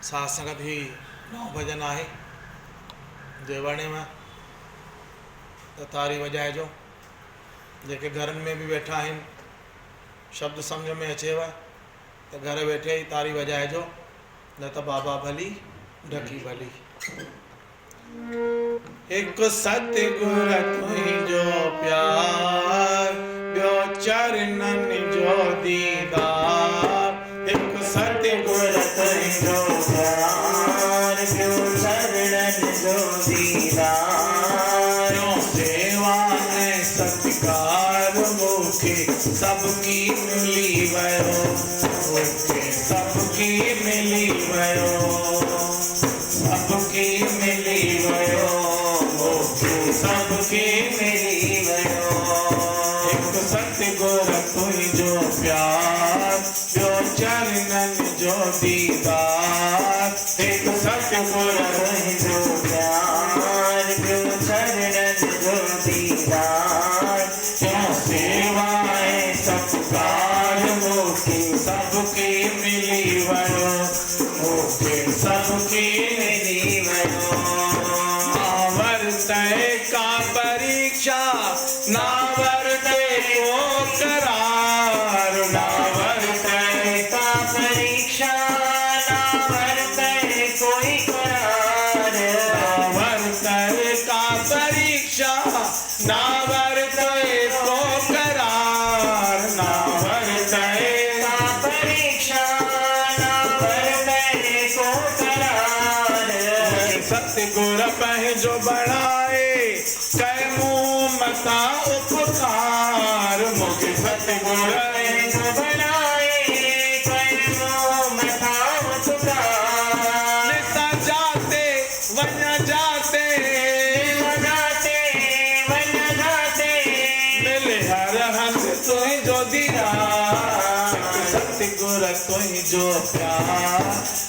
साथ संगत ही नौ भजन आहे जेवणे में तो तारी वजाए जो जेके घरन में भी बैठा हैं शब्द समझ में अचेव तो घर बैठे ही तारी वजाए जो न तो बाबा भली ढकी भली। एक सतगुर तुझो प्यार ब्यो चरणन जो दीदार। एक सतगुर तुझो प्यार ब्यो चरणन जो दीदार। जो सेवा है सत्कार मुखे सबकी मिली वयो मुखे सबकी मिली वयो सबकी मिली वयो मुखे सबकी मिली वयो। एक सतगुर तुझो प्यार ब्यो चरणन जो दीदार। एक सतगुर तुझो प्यार ब्यो चरणन जो दीदार। जो सेवाएं सत्कार मुखे सबकी मिली वयो मुखे सबकी मिली वयो। नावर्ते का परीक्षा नावर्ते को करार। नावर्ते का परीक्षा नावर्ते कोई करार। नावर्ते का परीक्षा नावर्ते को करार। नावर्ते का परीक्षा नावर्ते को करार। सतगुर पह जो बढ़ाए कै मुँह मता उपकार। मुझे सतगुर जो बढ़ाए कै मुँह मता उपकार। निता जाते वन जाते जाते वन जाते मिले हर हंस तुझ जो दीदा। सतगुर तुझो प्यार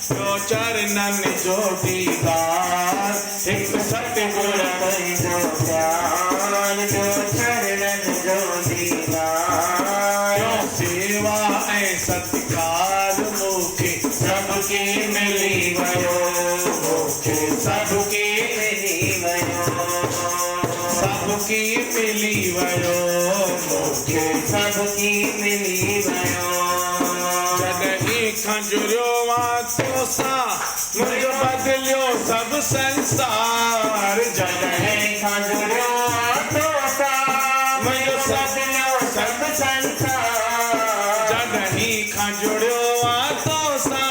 ब्यो चरणन जो दीदार। एक सतगुर तुझो प्यार ब्यो चरणन जो दीदार। जो सेवा ऐ सत्कार मुखे सबकी मिली वयो मुखे सबकी मिली वयो सबकी मिली वयो मुखे सबकी मिली वयो। जॾहिं खंजरियो तो सा मुझ बदलियो सब संसार। जॾहिं खंजरियो तो सा मुझ बदलियो सब संसार। जॾहिं खंजरियो तो सा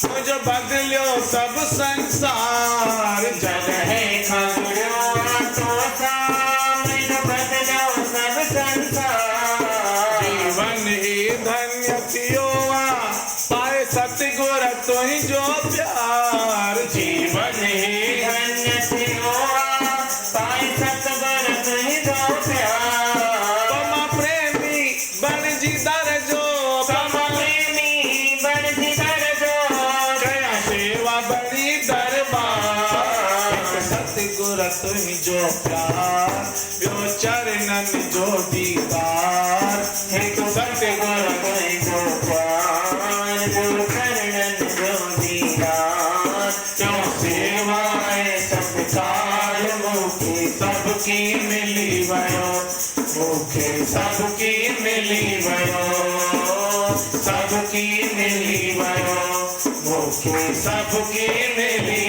मुझ बदलियो सब संसार। जॾहिं खंजरियो तो सा मुझ बदलियो सब संसार। जीवन ही धन्य थियो पाए सतगुर तुझो प्यार। जीवन ही धन्य थियो पाए सतगुर तुझो प्यार। पमा प्रेमी बन जी दरजो पमा प्रेमी बन जी दरजो कया सेवा बड़ी दरबार। एक सतगुर तुझो प्यार ब्यो चरणन जो दीदार। एक सतगुर तुझो प्यार ब्यो चरणन जो दीदार। जो सेवाएं सत्कार मुखे सबकी मिली वयो मुखे सबकी मिली वयो सबकी मिली वयो मुखे सबकी मिली